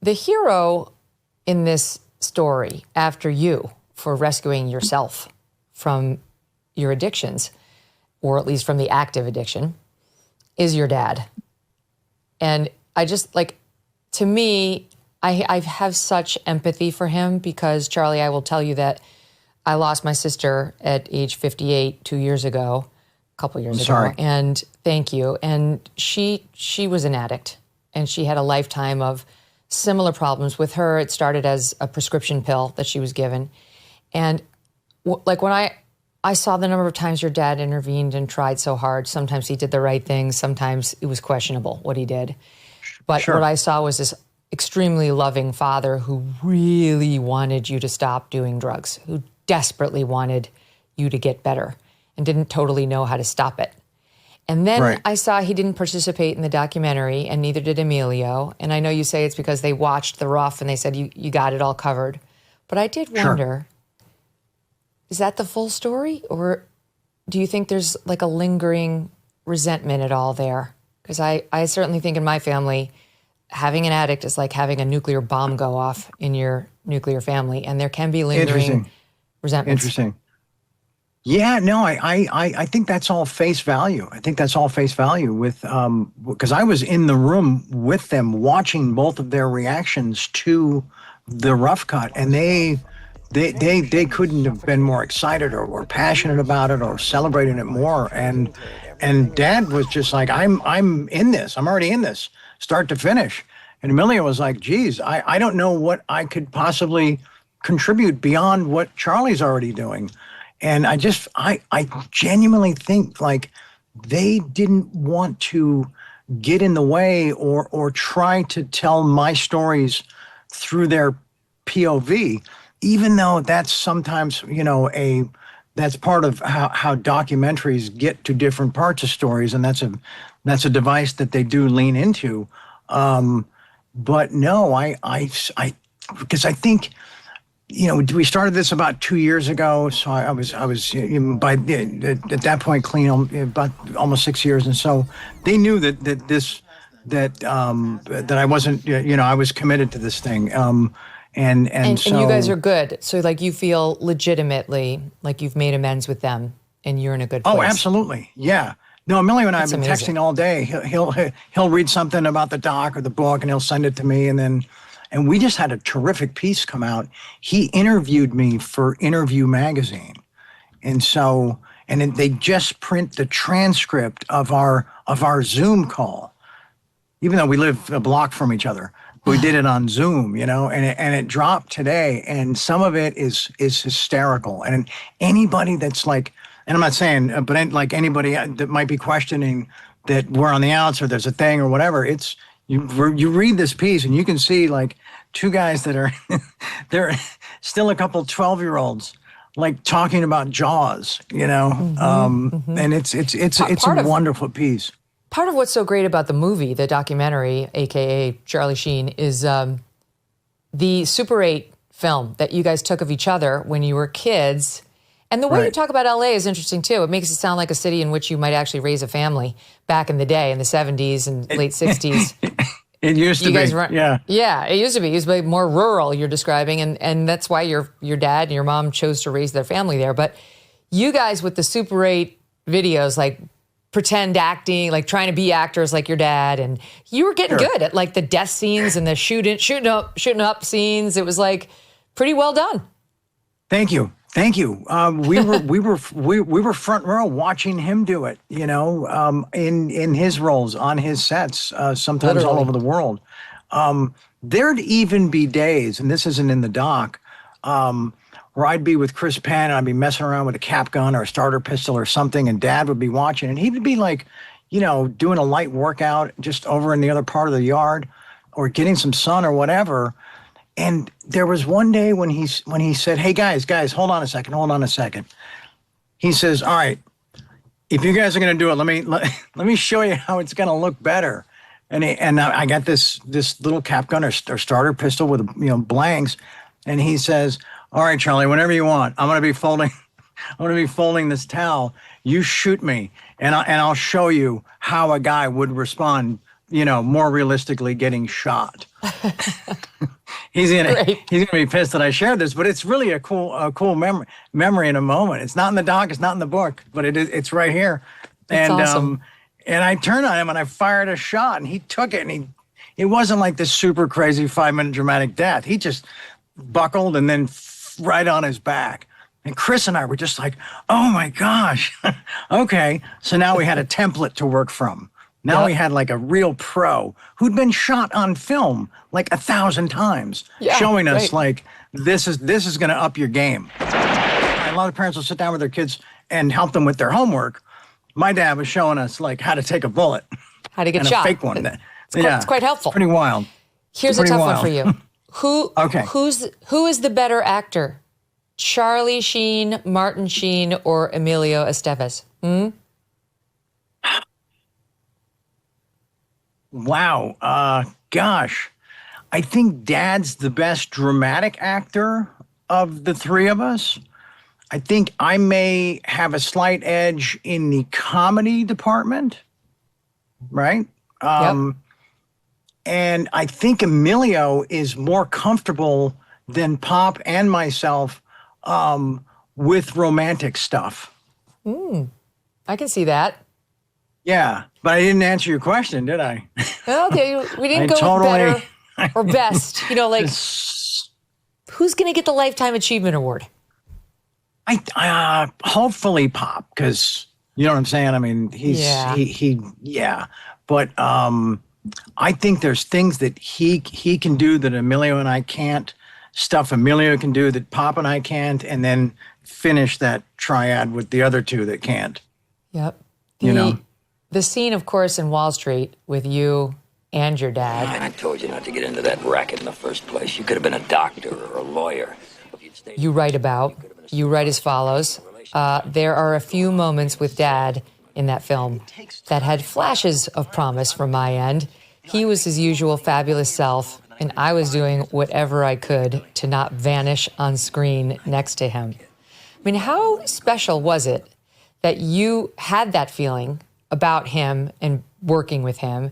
the hero in this story, after you, for rescuing yourself from your addictions, or at least from the active addiction, is your dad. And I just, like, to me, I have such empathy for him because, Charlie, I will tell you that I lost my sister at age 58 2 years ago, a couple years ago. Sorry. And thank you. And she was an addict, and she had a lifetime of similar problems. With her, it started as a prescription pill that she was given. And like when I saw the number of times your dad intervened and tried so hard, sometimes he did the right thing, sometimes it was questionable what he did. But what I saw was this extremely loving father who really wanted you to stop doing drugs, who desperately wanted you to get better and didn't totally know how to stop it. And then I saw he didn't participate in the documentary, and neither did Emilio. And I know you say it's because they watched the rough and they said you got it all covered. But I did wonder, is that the full story? Or do you think there's like a lingering resentment at all there? Because I certainly think in my family, having an addict is like having a nuclear bomb go off in your nuclear family, and there can be lingering resentments. Interesting. Yeah, no, I think that's all face value. I think that's all face value with, because I was in the room with them watching both of their reactions to the rough cut, and they couldn't have been more excited or passionate about it or celebrating it more. And Dad was just like, I'm in this. I'm already in this, start to finish. And Emilio was like, geez, I don't know what I could possibly contribute beyond what Charlie's already doing. And I genuinely think like they didn't want to get in the way or try to tell my stories through their POV, even though that's sometimes, that's part of how documentaries get to different parts of stories. And that's a device that they do lean into. But no, because I think, we started this about 2 years ago, so I was at that point clean about almost 6 years, and so they knew that I wasn't, I was committed to this thing, and so you guys are good. So like you feel legitimately like you've made amends with them, and you're in a good place. Oh, absolutely, yeah. No, Emilio and I have been texting all day. He'll read something about the doc or the book, and he'll send it to me, and we just had a terrific piece come out. He interviewed me for Interview Magazine. And so, they just print the transcript of our Zoom call, even though we live a block from each other. We did it on Zoom, and it dropped today. And some of it is hysterical. And anybody that's like, and I'm not saying, but like anybody that might be questioning that we're on the outs or there's a thing or whatever, it's, you read this piece and you can see like two guys that are, they're still a couple 12-year-olds, like talking about Jaws, and it's a wonderful piece. Part of what's so great about the movie, the documentary, AKA Charlie Sheen, is the Super 8 film that you guys took of each other when you were kids. And the way you talk about LA is interesting too. It makes it sound like a city in which you might actually raise a family back in the day, in the 70s and late 60s. It used to be, yeah. Yeah, it used to be. It used to be more rural, you're describing, and that's why your dad and your mom chose to raise their family there. But you guys with the Super 8 videos, like pretend acting, like trying to be actors like your dad, and you were getting good at like the death scenes and the shooting up scenes. It was like pretty well done. Thank you. We were front row watching him do it, in his roles on his sets, sometimes literally all over the world. There'd even be days, and this isn't in the doc, where I'd be with Chris Penn and I'd be messing around with a cap gun or a starter pistol or something, and Dad would be watching, and he would be like, doing a light workout just over in the other part of the yard or getting some sun or whatever. And there was one day when he said, "Hey guys, hold on a second." He says, "All right, if you guys are going to do it, let me show you how it's going to look better." And I got this little cap gun or starter pistol with blanks, and he says, "All right, Charlie, whenever you want, I'm going to be folding this towel. You shoot me, and I'll show you how a guy would respond, more realistically getting shot." he's gonna be pissed that I shared this, but it's really a cool memory in a moment. It's not in the doc, it's not in the book, but it's right here. That's awesome. And I turned on him and I fired a shot, and he took it, and it wasn't like this super crazy 5-minute dramatic death. He just buckled and then right on his back. And Chris and I were just like, oh my gosh. Okay. So now we had a template to work from. Now we had like a real pro who'd been shot on film like 1,000 times, showing us like, this is going to up your game. A lot of parents will sit down with their kids and help them with their homework. My dad was showing us like how to take a bullet. How to get and shot. A fake one. It's quite helpful. Pretty wild. Here's a tough one for you. Who is the better actor? Charlie Sheen, Martin Sheen, or Emilio Estevez? Wow. Gosh. I think Dad's the best dramatic actor of the three of us. I think I may have a slight edge in the comedy department, right? And I think Emilio is more comfortable than Pop and myself with romantic stuff. I can see that. Yeah, but I didn't answer your question, did I? Okay, we didn't go with better or best. You know, like, who's going to get the Lifetime Achievement Award? Hopefully Pop, because you know what I'm saying? I mean, But I think there's things that he can do that Emilio and I can't, stuff Emilio can do that Pop and I can't, and then finish that triad with the other two that can't. Yep. The scene, of course, in Wall Street with you and your dad. I told you not to get into that racket in the first place. You could have been a doctor or a lawyer. You write as follows. There are a few moments with Dad in that film that had flashes of promise from my end. He was his usual fabulous self, and I was doing whatever I could to not vanish on screen next to him. I mean, how special was it that you had that feeling about him and working with him?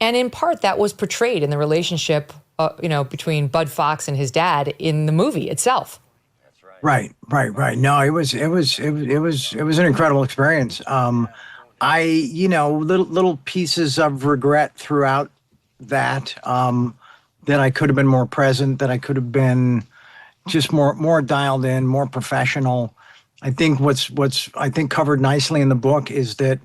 And in part, that was portrayed in the relationship, between Bud Fox and his dad in the movie itself. Right. No, it was an incredible experience. Little pieces of regret throughout that I could have been more present, that I could have been just more dialed in, more professional. I think what's covered nicely in the book is that,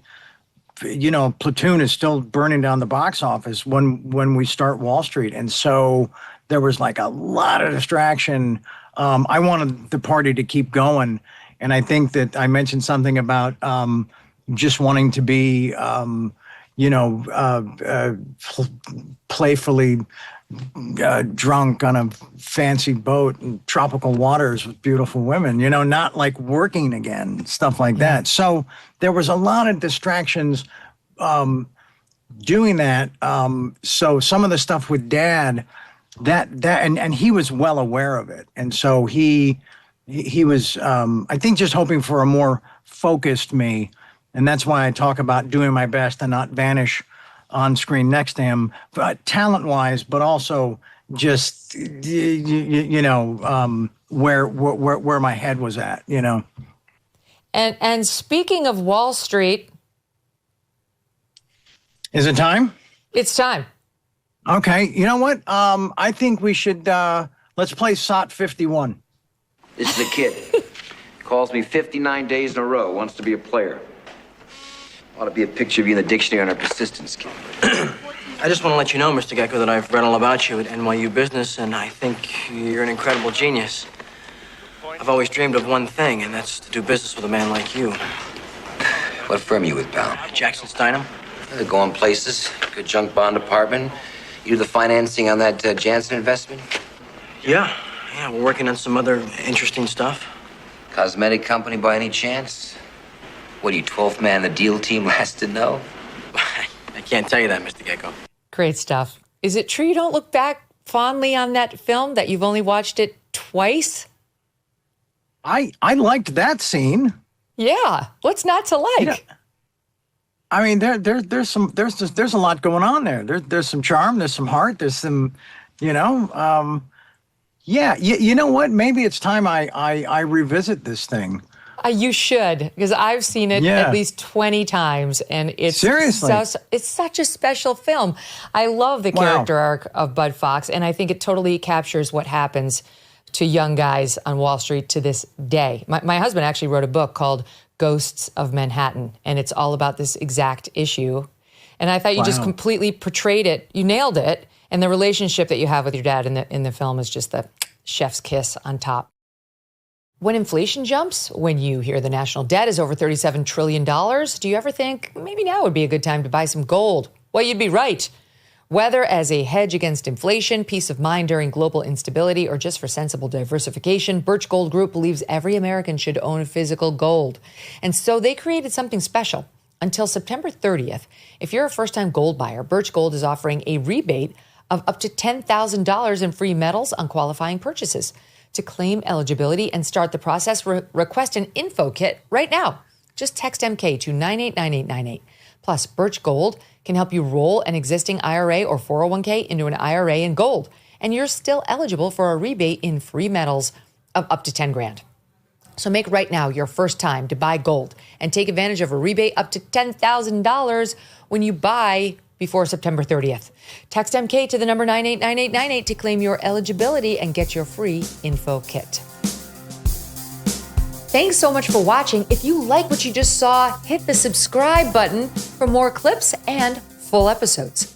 Platoon is still burning down the box office when we start Wall Street. And so there was like a lot of distraction. I wanted the party to keep going. And I think that I mentioned something about just wanting to be, playfully drunk on a fancy boat in tropical waters with beautiful women, not like working again, stuff like that. So there was a lot of distractions doing that. So some of the stuff with Dad, and he was well aware of it. And so he was, I think, just hoping for a more focused me. And that's why I talk about doing my best to not vanish on screen next to him, but talent-wise, but also just where my head was at, And speaking of Wall Street, is it time? It's time. Okay, you know what? I think we should let's play SOT 51. This is a kid. Calls me 59 days in a row, wants to be a player. Ought to be a picture of you in the dictionary on our persistence kit. I just want to let you know, Mr. Gecko, that I've read all about you at NYU Business, and I think you're an incredible genius. I've always dreamed of one thing, and that's to do business with a man like you. What firm are you with, pal? Jackson Steinem. They're going places. Good junk bond department. You do the financing on that Janssen investment? Yeah, we're working on some other interesting stuff. Cosmetic company by any chance? What are you, 12th man on the deal team, last to know? I can't tell you that, Mr. Gecko. Great stuff. Is it true you don't look back fondly on that film, that you've only watched it twice? I liked that scene. Yeah. What's not to like? I mean, there's a lot going on there. There's some charm, there's some heart, there's some, Yeah, you know what? Maybe it's time I revisit this thing. You should, because I've seen it at least 20 times, and it's seriously, it's such a special film. I love the character arc of Bud Fox, and I think it totally captures what happens to young guys on Wall Street to this day. My husband actually wrote a book called Ghosts of Manhattan, and it's all about this exact issue. And I thought you just completely portrayed it. You nailed it. And the relationship that you have with your dad in the film is just the chef's kiss on top. When inflation jumps, when you hear the national debt is over $37 trillion, do you ever think maybe now would be a good time to buy some gold? Well, you'd be right. Whether as a hedge against inflation, peace of mind during global instability, or just for sensible diversification, Birch Gold Group believes every American should own physical gold. And so they created something special. Until September 30th, if you're a first-time gold buyer, Birch Gold is offering a rebate of up to $10,000 in free metals on qualifying purchases. To claim eligibility and start the process, request an info kit right now. Just text MK to 989898. Plus, Birch Gold can help you roll an existing IRA or 401k into an IRA in gold, and you're still eligible for a rebate in free metals of up to 10 grand. So make right now your first time to buy gold and take advantage of a rebate up to $10,000 when you buy before September 30th. Text MK to the number 989898 to claim your eligibility and get your free info kit. Thanks so much for watching. If you like what you just saw, hit the subscribe button for more clips and full episodes.